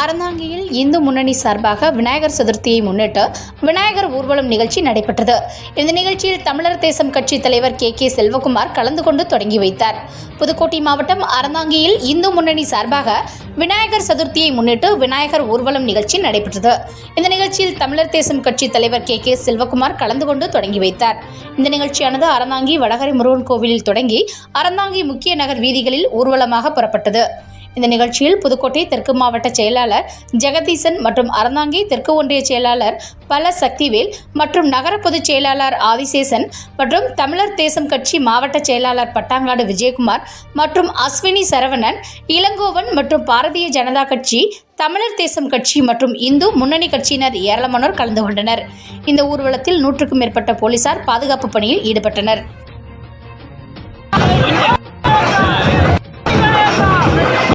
அறந்தாங்கியில் இந்து முன்னணி சார்பாக விநாயகர் சதுர்த்தியை முன்னிட்டு விநாயகர் ஊர்வலம் நிகழ்ச்சி நடைபெற்றது. இந்த நிகழ்ச்சியில் தமிழர் தேசம் கட்சி தலைவர் கே செல்வகுமார் கலந்து கொண்டு தொடங்கி வைத்தார். புதுக்கோட்டை மாவட்டம் அறந்தாங்கியில் இந்து முன்னணி சார்பாக விநாயகர் சதுர்த்தியை முன்னிட்டு விநாயகர் ஊர்வலம் நிகழ்ச்சி நடைபெற்றது. இந்த நிகழ்ச்சியில் தமிழர் தேசம் கட்சி தலைவர் கே செல்வகுமார் கலந்து கொண்டு தொடங்கி வைத்தார். இந்த நிகழ்ச்சியானது அறந்தாங்கி வடகரை முருகன் கோவிலில் தொடங்கி அறந்தாங்கி முக்கிய நகர் வீதிகளில் ஊர்வலமாக புறப்பட்டது. இந்த நிகழ்ச்சியில் புதுக்கோட்டை தெற்கு மாவட்ட செயலாளர் ஜெகதீசன் மற்றும் அறந்தாங்கி தெற்கு ஒன்றிய செயலாளர் பல சக்திவேல் மற்றும் நகர பொதுச் செயலாளர் ஆதிசேஷன் மற்றும் தமிழர் தேசம் கட்சி மாவட்ட செயலாளர் பட்டாங்காடு விஜயகுமார் மற்றும் அஸ்வினி சரவணன், இளங்கோவன் மற்றும் பாரதிய ஜனதா கட்சி, தமிழர் தேசம் கட்சி மற்றும் இந்து முன்னணி கட்சியினர் ஏராளமானோர் கலந்து கொண்டனர். இந்த ஊர்வலத்தில் 100க்கும் மேற்பட்ட போலீசார் பாதுகாப்பு பணியில் ஈடுபட்டனர்.